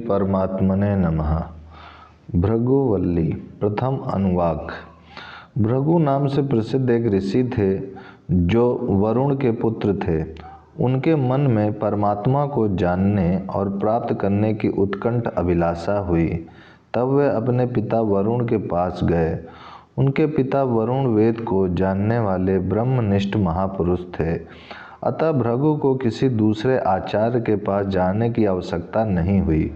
परमात्मने नमः। भृगुवल्ली प्रथम अनुवाक। भृगु नाम से प्रसिद्ध एक ऋषि थे जो वरुण के पुत्र थे। उनके मन में परमात्मा को जानने और प्राप्त करने की उत्कंठ अभिलाषा हुई। तब वे अपने पिता वरुण के पास गए। उनके पिता वरुण वेद को जानने वाले ब्रह्मनिष्ठ महापुरुष थे। अतः भृगु को किसी दूसरे आचार्य के पास जाने की आवश्यकता नहीं हुई।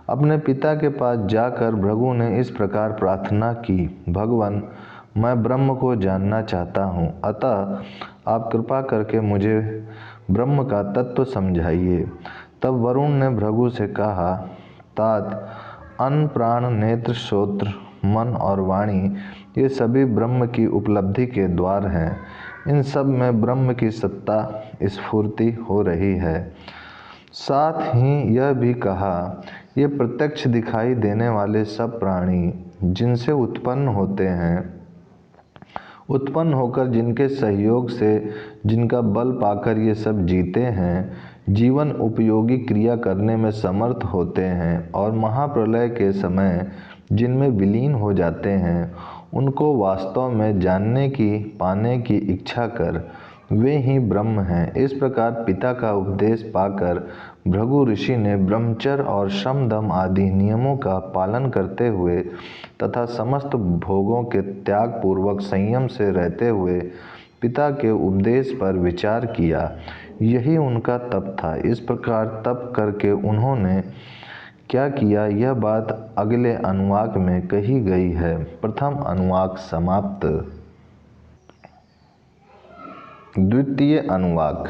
अपने पिता के पास जाकर भृगु ने इस प्रकार प्रार्थना की, भगवान, मैं ब्रह्म को जानना चाहता हूँ, अतः आप कृपा करके मुझे ब्रह्म का तत्व समझाइए। तब वरुण ने भृगु से कहा, तात, अन्न, प्राण, नेत्र, श्रोत्र, मन और वाणी ये सभी ब्रह्म की उपलब्धि के द्वार हैं। इन सब में ब्रह्म की सत्ता स्फूर्ति हो रही है। साथ ही यह भी कहा, ये प्रत्यक्ष दिखाई देने वाले सब प्राणी जिनसे उत्पन्न होते हैं, उत्पन्न होकर जिनके सहयोग से, जिनका बल पाकर ये सब जीते हैं, जीवन उपयोगी क्रिया करने में समर्थ होते हैं और महाप्रलय के समय जिनमें विलीन हो जाते हैं, उनको वास्तव में जानने की, पाने की इच्छा कर वे ही ब्रह्म हैं। इस प्रकार पिता का उपदेश पाकर भृगु ऋषि ने ब्रह्मचर्य और श्रम दम आदि नियमों का पालन करते हुए तथा समस्त भोगों के त्याग पूर्वक संयम से रहते हुए पिता के उपदेश पर विचार किया। यही उनका तप था। इस प्रकार तप करके उन्होंने क्या किया, यह बात अगले अनुवाक में कही गई है। प्रथम अनुवाक समाप्त। द्वितीय अनुवाक।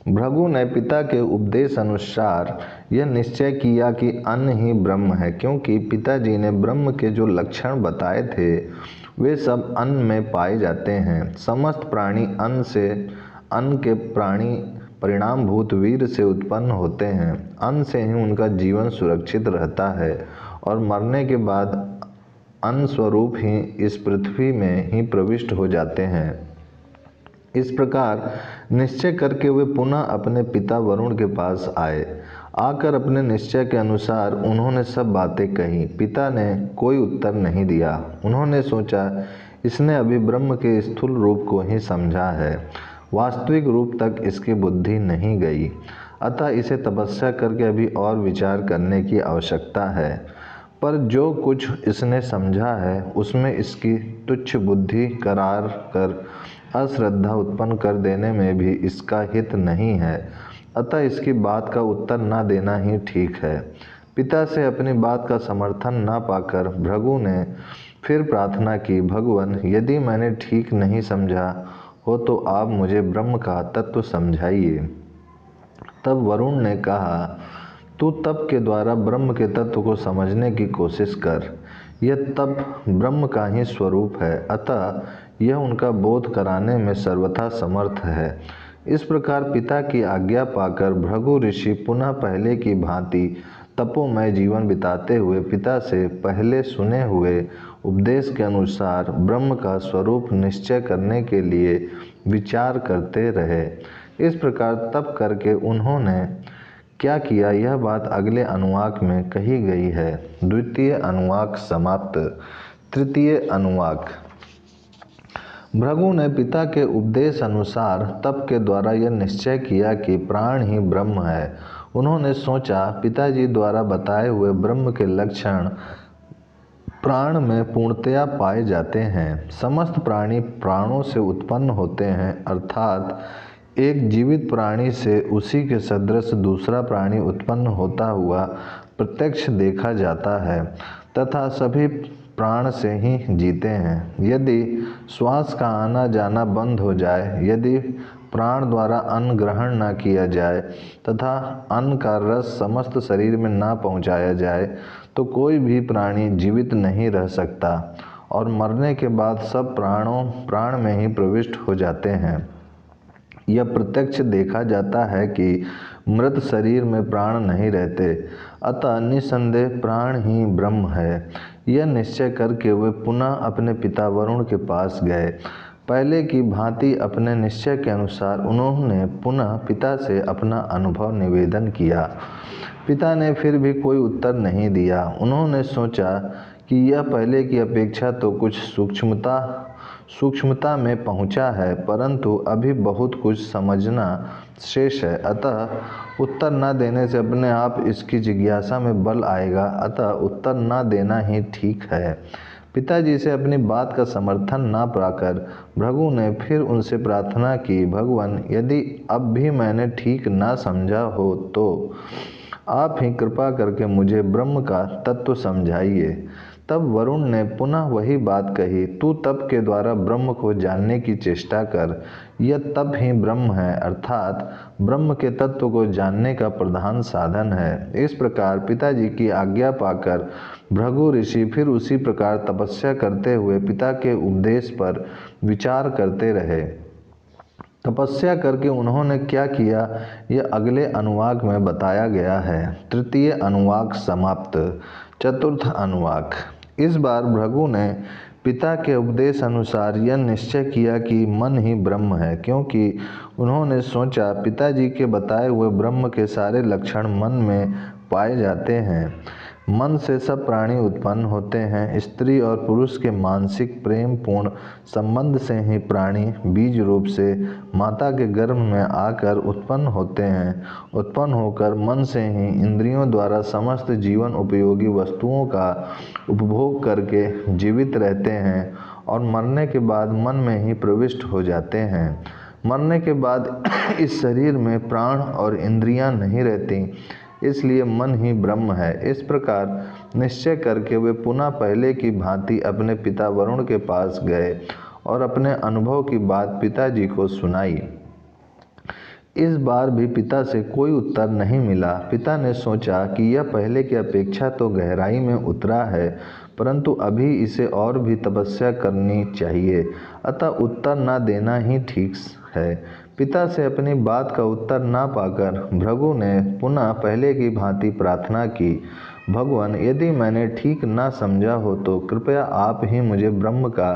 भृगु ने पिता के उपदेश अनुसार यह निश्चय किया कि अन्न ही ब्रह्म है, क्योंकि पिताजी ने ब्रह्म के जो लक्षण बताए थे वे सब अन्न में पाए जाते हैं। समस्त प्राणी अन्न के प्राणी परिणामभूत वीर से उत्पन्न होते हैं। अन्न से ही उनका जीवन सुरक्षित रहता है और मरने के बाद अन्न स्वरूप ही इस पृथ्वी में ही प्रविष्ट हो जाते हैं। इस प्रकार निश्चय करके वे पुनः अपने पिता वरुण के पास आए। आकर अपने निश्चय के अनुसार उन्होंने सब बातें कही। पिता ने कोई उत्तर नहीं दिया। उन्होंने सोचा, इसने अभी ब्रह्म के स्थूल रूप को ही समझा है, वास्तविक रूप तक इसकी बुद्धि नहीं गई, अतः इसे तपस्या करके अभी और विचार करने की आवश्यकता है। पर जो कुछ इसने समझा है उसमें इसकी तुच्छ बुद्धि करार कर अश्रद्धा उत्पन्न कर देने में भी इसका हित नहीं है, अतः इसकी बात का उत्तर न देना ही ठीक है। पिता से अपनी बात का समर्थन न पाकर भृगु ने फिर प्रार्थना की, भगवान, यदि मैंने ठीक नहीं समझा हो तो आप मुझे ब्रह्म का तत्व समझाइए। तब वरुण ने कहा, तू तप के द्वारा ब्रह्म के तत्व को समझने की कोशिश कर। यह तप ब्रह्म का ही स्वरूप है, अतः यह उनका बोध कराने में सर्वथा समर्थ है। इस प्रकार पिता की आज्ञा पाकर भृगु ऋषि पुनः पहले की भांति तपोमय जीवन बिताते हुए पिता से पहले सुने हुए उपदेश के अनुसार ब्रह्म का स्वरूप निश्चय करने के लिए विचार करते रहे। इस प्रकार तप करके उन्होंने क्या किया, यह बात अगले अनुवाक में कही गई है। द्वितीय अनुवाक समाप्त। तृतीय अनुवाक। भृगु ने पिता के उपदेश अनुसार तप के द्वारा यह निश्चय किया कि प्राण ही ब्रह्म है। उन्होंने सोचा, पिताजी द्वारा बताए हुए ब्रह्म के लक्षण प्राण में पूर्णतया पाए जाते हैं। समस्त प्राणी प्राणों से उत्पन्न होते हैं, अर्थात एक जीवित प्राणी से उसी के सदृश दूसरा प्राणी उत्पन्न होता हुआ प्रत्यक्ष देखा जाता है तथा सभी प्राण से ही जीते हैं। यदि श्वास का आना जाना बंद हो जाए, यदि प्राण द्वारा अन्न ग्रहण न किया जाए तथा अन्न का रस समस्त शरीर में न पहुँचाया जाए तो कोई भी प्राणी जीवित नहीं रह सकता और मरने के बाद सब प्राण में ही प्रविष्ट हो जाते हैं। यह प्रत्यक्ष देखा जाता है कि मृत शरीर में प्राण नहीं रहते, अतः निसंदेह प्राण ही ब्रह्म है। यह निश्चय करके वे पुनः अपने पिता वरुण के पास गए। पहले की भांति अपने निश्चय के अनुसार उन्होंने पुनः पिता से अपना अनुभव निवेदन किया। पिता ने फिर भी कोई उत्तर नहीं दिया। उन्होंने सोचा कि यह पहले की अपेक्षा तो कुछ सूक्ष्मता में पहुंचा है, परंतु अभी बहुत कुछ समझना शेष है। अतः उत्तर न देने से अपने आप इसकी जिज्ञासा में बल आएगा। अतः उत्तर न देना ही ठीक है। पिताजी से अपनी बात का समर्थन न पाकर भृगु ने फिर उनसे प्रार्थना की, भगवान, यदि अब भी मैंने ठीक न समझा हो तो आप ही कृपा करके मुझे ब्रह्म का तत्व समझाइए। तब वरुण ने पुनः वही बात कही, तू तप के द्वारा ब्रह्म को जानने की चेष्टा कर। यह तप ही ब्रह्म है, अर्थात ब्रह्म के तत्व को जानने का प्रधान साधन है। इस प्रकार पिताजी की आज्ञा पाकर भृगु ऋषि फिर उसी प्रकार तपस्या करते हुए पिता के उपदेश पर विचार करते रहे। तपस्या करके उन्होंने क्या किया, यह अगले अनुवाक में बताया गया है। तृतीय अनुवाक समाप्त। चतुर्थ अनुवाक। इस बार भृगु ने पिता के उपदेश अनुसार यह निश्चय किया कि मन ही ब्रह्म है, क्योंकि उन्होंने सोचा पिताजी के बताए हुए ब्रह्म के सारे लक्षण मन में पाए जाते हैं। मन से सब प्राणी उत्पन्न होते हैं। स्त्री और पुरुष के मानसिक प्रेम पूर्ण संबंध से ही प्राणी बीज रूप से माता के गर्भ में आकर उत्पन्न होते हैं। उत्पन्न होकर मन से ही इंद्रियों द्वारा समस्त जीवन उपयोगी वस्तुओं का उपभोग करके जीवित रहते हैं और मरने के बाद मन में ही प्रविष्ट हो जाते हैं। मरने के बाद इस शरीर में प्राण और इंद्रियां नहीं रहती, इसलिए मन ही ब्रह्म है। इस प्रकार निश्चय करके वे पुनः पहले की भांति अपने पिता वरुण के पास गए और अपने अनुभव की बात पिताजी को सुनाई। इस बार भी पिता से कोई उत्तर नहीं मिला। पिता ने सोचा कि यह पहले की अपेक्षा तो गहराई में उतरा है, परंतु अभी इसे और भी तपस्या करनी चाहिए। अतः उत्तर न देना ही ठीक है। पिता से अपनी बात का उत्तर न पाकर भृगु ने पुनः पहले की भांति प्रार्थना की, भगवान, यदि मैंने ठीक न समझा हो तो कृपया आप ही मुझे ब्रह्म का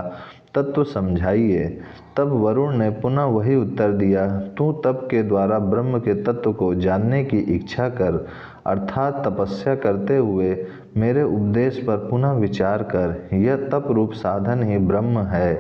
तत्व समझाइए। तब वरुण ने पुनः वही उत्तर दिया, तू तप के द्वारा ब्रह्म के तत्व को जानने की इच्छा कर, अर्थात तपस्या करते हुए मेरे उपदेश पर पुनः विचार कर। यह तप रूप साधन ही ब्रह्म है।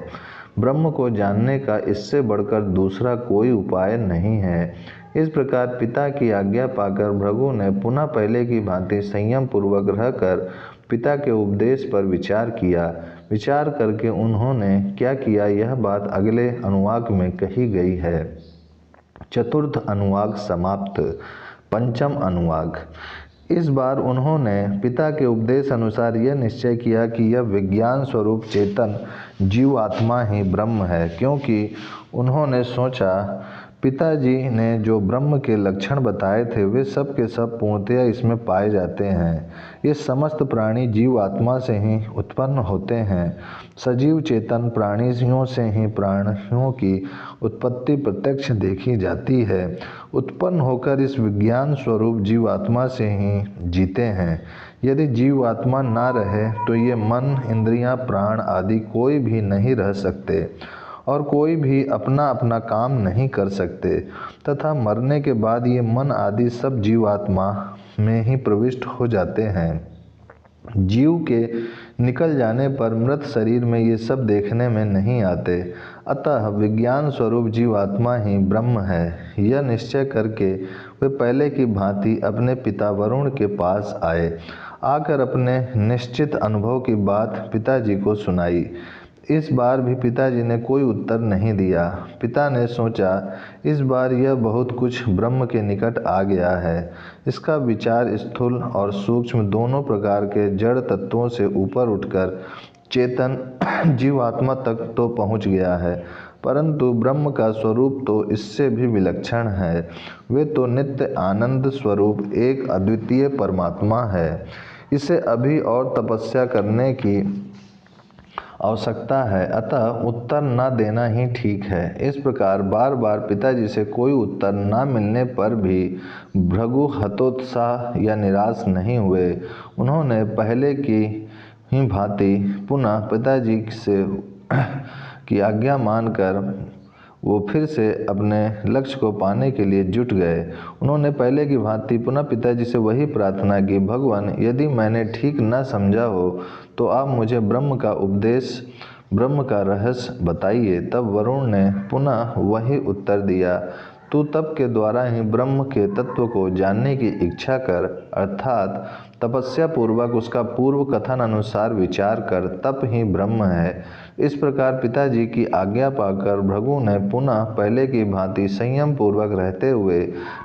ब्रह्म को जानने का इससे बढ़कर दूसरा कोई उपाय नहीं है। इस प्रकार पिता की आज्ञा पाकर भृगु ने पुनः पहले की भांति संयम पूर्वक रहकर पिता के उपदेश पर विचार किया। विचार करके उन्होंने क्या किया, यह बात अगले अनुवाक में कही गई है। चतुर्थ अनुवाक समाप्त। पंचम अनुवाक। इस बार उन्होंने पिता के उपदेश अनुसार यह निश्चय किया कि यह विज्ञान स्वरूप चेतन जीवात्मा ही ब्रह्म है, क्योंकि उन्होंने सोचा पिताजी ने जो ब्रह्म के लक्षण बताए थे वे सब के सब पूर्णतया इसमें पाए जाते हैं। ये समस्त प्राणी जीवात्मा से ही उत्पन्न होते हैं। सजीव चेतन प्राणियों से ही प्राणियों की उत्पत्ति प्रत्यक्ष देखी जाती है। उत्पन्न होकर इस विज्ञान स्वरूप जीवात्मा से ही जीते हैं। यदि जीवात्मा ना रहे तो ये मन, इंद्रियां, प्राण आदि कोई भी नहीं रह सकते और कोई भी अपना अपना काम नहीं कर सकते, तथा मरने के बाद ये मन आदि सब जीवात्मा में ही प्रविष्ट हो जाते हैं। जीव के निकल जाने पर मृत शरीर में ये सब देखने में नहीं आते। अतः विज्ञान स्वरूप जीवात्मा ही ब्रह्म है। यह निश्चय करके वे पहले की भांति अपने पिता वरुण के पास आए। आकर अपने निश्चित अनुभव की बात पिताजी को सुनाई। इस बार भी पिताजी ने कोई उत्तर नहीं दिया। पिता ने सोचा इस बार यह बहुत कुछ ब्रह्म के निकट आ गया है। इसका विचार स्थूल और सूक्ष्म दोनों प्रकार के जड़ तत्वों से ऊपर उठकर चेतन जीवात्मा तक तो पहुंच गया है, परंतु ब्रह्म का स्वरूप तो इससे भी विलक्षण है। वे तो नित्य आनंद स्वरूप एक अद्वितीय परमात्मा है। इसे अभी और तपस्या करने की आवश्यकता है, अतः उत्तर न देना ही ठीक है। इस प्रकार बार बार पिताजी से कोई उत्तर न मिलने पर भी भृगु हतोत्साह या निराश नहीं हुए। उन्होंने पहले की ही भांति पुनः पिताजी से की आज्ञा मानकर वो फिर से अपने लक्ष्य को पाने के लिए जुट गए। उन्होंने पहले की भांति पुनः पिताजी से वही प्रार्थना की, भगवान यदि मैंने ठीक न समझा हो तो आप मुझे ब्रह्म का उपदेश, ब्रह्म का रहस्य बताइए। तब वरुण ने पुनः वही उत्तर दिया, तू तप के द्वारा ही ब्रह्म के तत्व को जानने की इच्छा कर, अर्थात तपस्या पूर्वक उसका पूर्व कथन अनुसार विचार कर, तप ही ब्रह्म है। इस प्रकार पिताजी की आज्ञा पाकर भृगु ने पुनः पहले की भांति संयम पूर्वक रहते हुए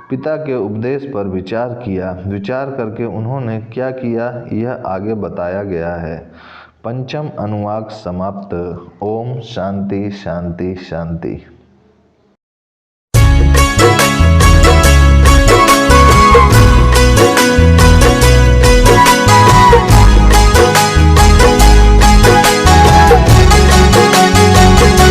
पिता के उपदेश पर विचार किया। विचार करके उन्होंने क्या किया यह आगे बताया गया है। पंचम अनुवाक समाप्त। ओम शांति शांति शांति।